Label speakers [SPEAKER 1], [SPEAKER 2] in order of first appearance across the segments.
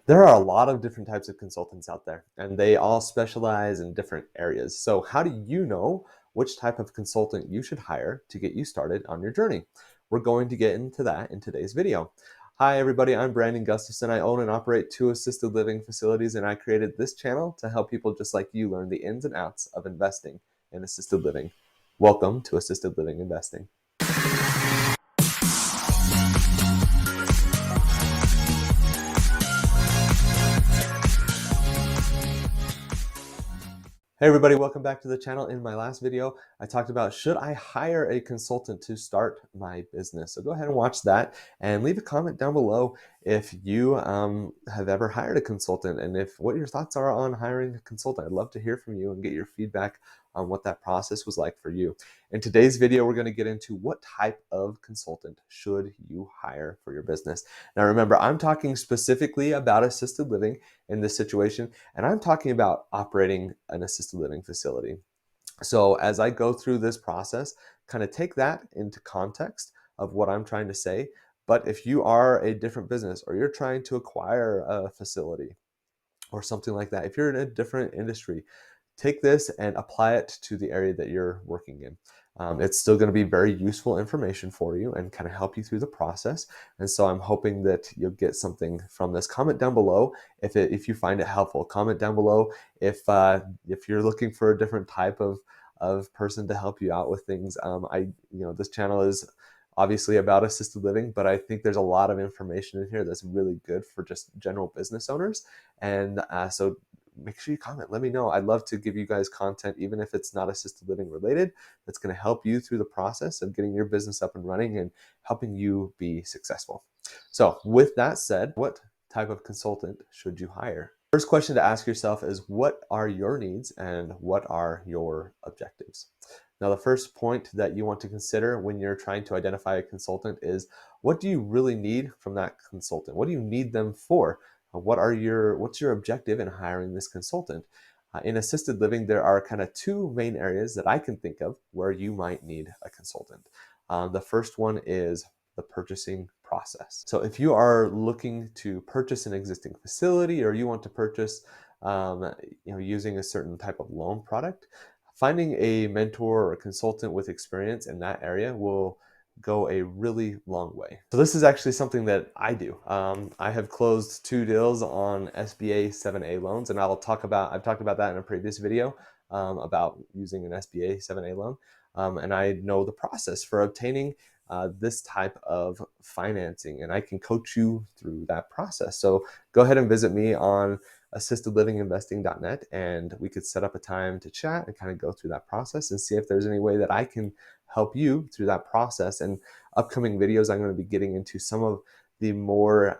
[SPEAKER 1] There are a lot of different types of consultants out there, and they all specialize in different areas. So, how do you know which type of consultant you should hire to get you started on your journey? We're going to get into that in today's video. Hi, everybody. I'm Gustafson. I own and operate 2 assisted living facilities, and I created this channel to help people just like you learn the ins and outs of investing in assisted living. Welcome to Assisted Living Investing. Hey everybody, welcome back to the channel. In my last video, I talked about should I hire a consultant to start my business? So go ahead and watch that and leave a comment down below if you have ever hired a consultant and what your thoughts are on hiring a consultant. I'd love to hear from you and get your feedback on what that process was like for you. In today's video, we're going to get into what type of consultant should you hire for your business. Now remember, I'm talking specifically about assisted living in this situation, and I'm talking about operating an assisted living facility. So as I go through this process, kind of take that into context of what I'm trying to say. But if you are a different business or you're trying to acquire a facility or something like that, if you're in a different industry, take this and apply it to the area that you're working in. It's still going to be very useful information for you and kind of help you through the process. And so I'm hoping that you'll get something from this. Comment down below if you find it helpful. Comment down below if you're looking for a different type of person to help you out with things. This channel is obviously about assisted living, but I think there's a lot of information in here that's really good for just general business owners. And so make sure you comment. Let me know. I'd love to give you guys content, even if it's not assisted living related, that's going to help you through the process of getting your business up and running and helping you be successful. So with that said, what type of consultant should you hire? First question to ask yourself is, what are your needs and what are your objectives? Now, the first point that you want to consider when you're trying to identify a consultant is, what do you really need from that consultant? What do you need them for? What's your objective in hiring this consultant? In assisted living, there are kind of two main areas that I can think of where you might need a consultant. The first one is the purchasing process. So if you are looking to purchase an existing facility or you want to purchase using a certain type of loan product, finding a mentor or a consultant with experience in that area will go a really long way. So this is actually something that I do. I have closed 2 deals on SBA 7A loans, and I've talked about that in a previous video about using an SBA 7A loan. And I know the process for obtaining this type of financing, and I can coach you through that process. So go ahead and visit me on assistedlivinginvesting.net, and we could set up a time to chat and kind of go through that process and see if there's any way that I can help you through that process. And upcoming videos, I'm going to be getting into some of the more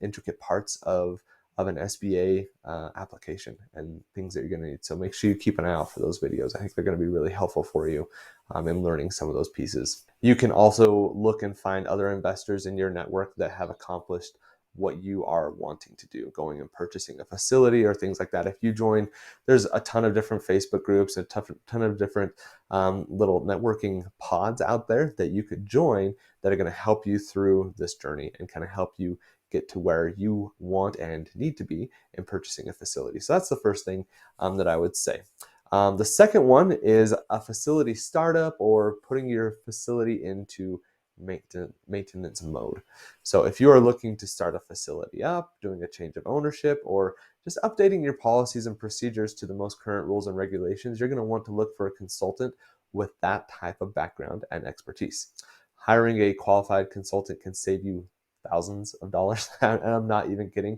[SPEAKER 1] intricate parts of an SBA application and things that you're going to need. So make sure you keep an eye out for those videos. I think they're going to be really helpful for you in learning some of those pieces. You can also look and find other investors in your network that have accomplished what you are wanting to do, going and purchasing a facility or things like that. If you join, there's a ton of different Facebook groups, a ton of different little networking pods out there that you could join that are going to help you through this journey and kind of help you get to where you want and need to be in purchasing a facility. So that's the first thing that I would say. The second one is a facility startup or putting your facility into maintenance mode. So if you are looking to start a facility up, doing a change of ownership, or just updating your policies and procedures to the most current rules and regulations, you're going to want to look for a consultant with that type of background and expertise. Hiring a qualified consultant can save you thousands of dollars, and I'm not even kidding.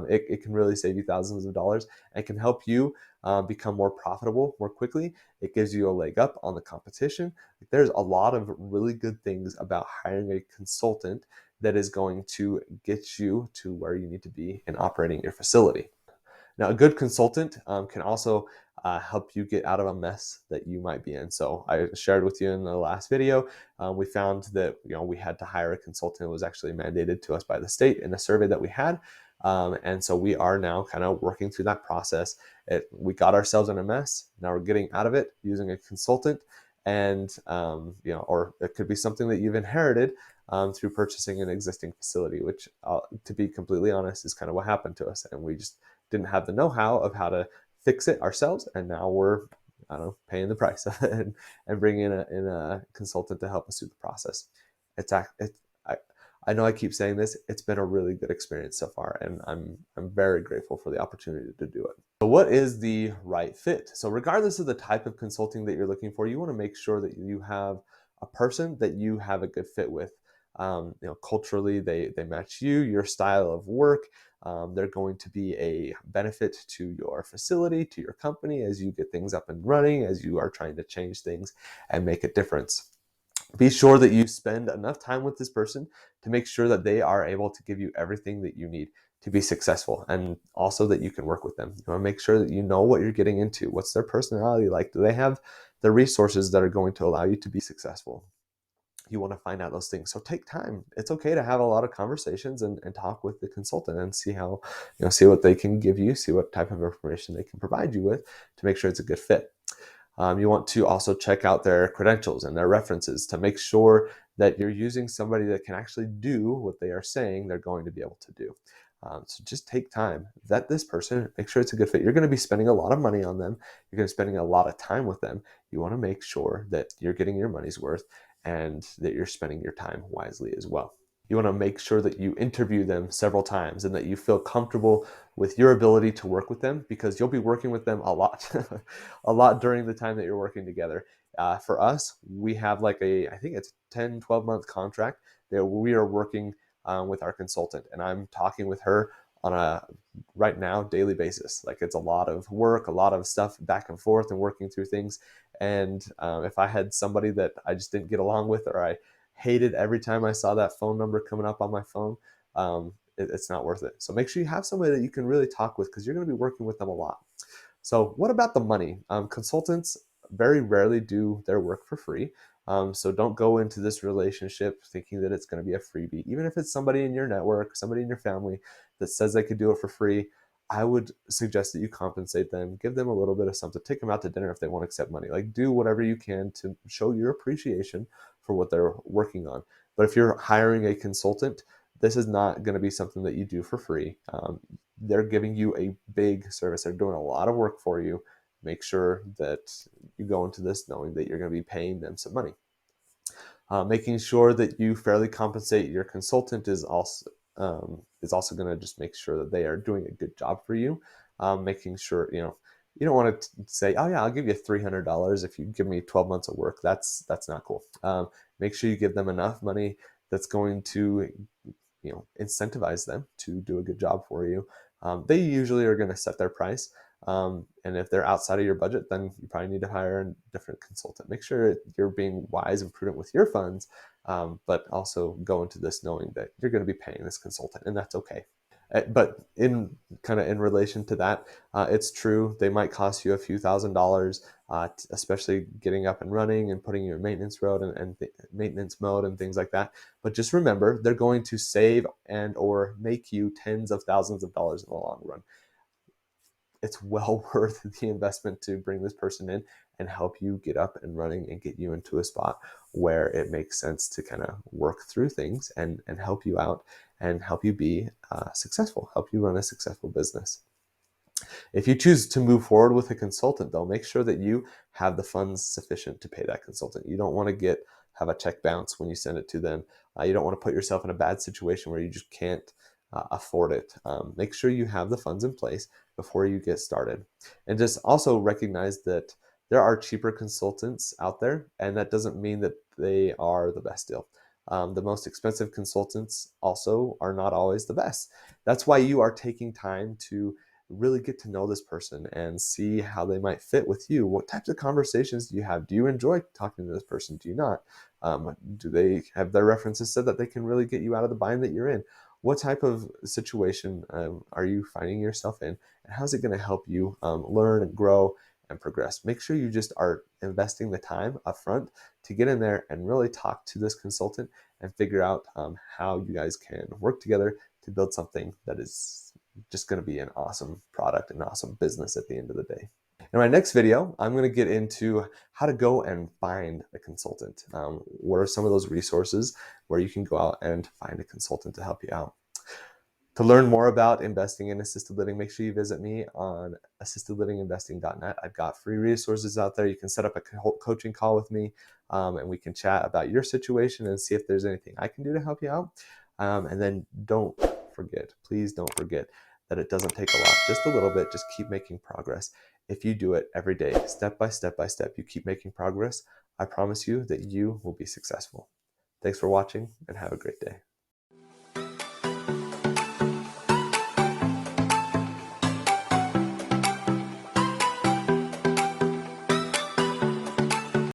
[SPEAKER 1] It can really save you thousands of dollars and can help you become more profitable more quickly. It gives you a leg up on the competition. There's a lot of really good things about hiring a consultant that is going to get you to where you need to be in operating your facility. Now, a good consultant can also help you get out of a mess that you might be in. So I shared with you in the last video, we found that we had to hire a consultant. It was actually mandated to us by the state in a survey that we had. And so we are now kind of working through that process. We got ourselves in a mess. Now we're getting out of it using a consultant. And or it could be something that you've inherited through purchasing an existing facility, which, to be completely honest, is kind of what happened to us. And we just didn't have the know-how of how to fix it ourselves. And now we're, I don't know, paying the price and bringing in a consultant to help us through the process. I know I keep saying this, it's been a really good experience so far, and I'm very grateful for the opportunity to do it. So what is the right fit? So regardless of the type of consulting that you're looking for, you want to make sure that you have a person that you have a good fit with. Culturally, they match you, your style of work. They're going to be a benefit to your facility, to your company, as you get things up and running, as you are trying to change things and make a difference. Be sure that you spend enough time with this person to make sure that they are able to give you everything that you need to be successful, and also that you can work with them. You want to make sure that you know what you're getting into. What's their personality like? Do they have the resources that are going to allow you to be successful? You want to find out those things. So take time. It's okay to have a lot of conversations and talk with the consultant and see how, see what they can give you, see what type of information they can provide you with to make sure it's a good fit. You want to also check out their credentials and their references to make sure that you're using somebody that can actually do what they are saying they're going to be able to do. So just take time, vet this person, make sure it's a good fit. You're going to be spending a lot of money on them. You're going to be spending a lot of time with them. You want to make sure that you're getting your money's worth and that you're spending your time wisely as well. You want to make sure that you interview them several times and that you feel comfortable with your ability to work with them, because you'll be working with them a lot, a lot during the time that you're working together. For us, we have like I think it's 10, 12-month contract that we are working with our consultant, and I'm talking with her on a right now daily basis. Like, it's a lot of work, a lot of stuff back and forth and working through things. And if I had somebody that I just didn't get along with, or I hated every time I saw that phone number coming up on my phone, it's not worth it. So make sure you have somebody that you can really talk with, because you're going to be working with them a lot. So what about the money? Consultants very rarely do their work for free. So don't go into this relationship thinking that it's going to be a freebie. Even if it's somebody in your network, somebody in your family that says they could do it for free, I would suggest that you compensate them, give them a little bit of something, take them out to dinner if they won't accept money. Like, do whatever you can to show your appreciation for what they're working on. But if you're hiring a consultant, this is not going to be something that you do for free. They're giving you a big service. They're doing a lot of work for you. Make sure that you go into this knowing that you're going to be paying them some money. Making sure that you fairly compensate your consultant is also going to just make sure that they are doing a good job for you. Making sure, you don't want to say, oh yeah, I'll give you $300 if you give me 12 months of work. That's not cool. Make sure you give them enough money that's going to, incentivize them to do a good job for you. They usually are going to set their price. And if they're outside of your budget, then you probably need to hire a different consultant. Make sure you're being wise and prudent with your funds, but also go into this knowing that you're going to be paying this consultant, and that's okay. But in relation to that, it's true, they might cost you a few $1,000s, especially getting up and running and putting your maintenance road and maintenance mode and things like that. But just remember, they're going to save and or make you tens of thousands of dollars in the long run. It's well worth the investment to bring this person in and help you get up and running and get you into a spot where it makes sense to kind of work through things and help you out and help you be successful, help you run a successful business. If you choose to move forward with a consultant, though, make sure that you have the funds sufficient to pay that consultant. You don't want to have a check bounce when you send it to them. You don't want to put yourself in a bad situation where you just can't afford it. Make sure you have the funds in place before you get started. And just also recognize that there are cheaper consultants out there, and that doesn't mean that they are the best deal. The most expensive consultants also are not always the best. That's why you are taking time to really get to know this person and see how they might fit with you. What types of conversations do you have? Do you enjoy talking to this person? Do you not? Do they have their references said that they can really get you out of the bind that you're in? What type of situation are you finding yourself in? And how's it going to help you learn and grow and progress? Make sure you just are investing the time up front to get in there and really talk to this consultant and figure out how you guys can work together to build something that is just going to be an awesome product, an awesome business at the end of the day. In my next video, I'm going to get into how to go and find a consultant. What are some of those resources where you can go out and find a consultant to help you out? To learn more about investing in assisted living, make sure you visit me on assistedlivinginvesting.net. I've got free resources out there. You can set up a coaching call with me, and we can chat about your situation and see if there's anything I can do to help you out. And then please don't forget that it doesn't take a lot, just a little bit. Just keep making progress. If you do it every day, step by step by step, you keep making progress, I promise you that you will be successful. Thanks for watching and have a great day.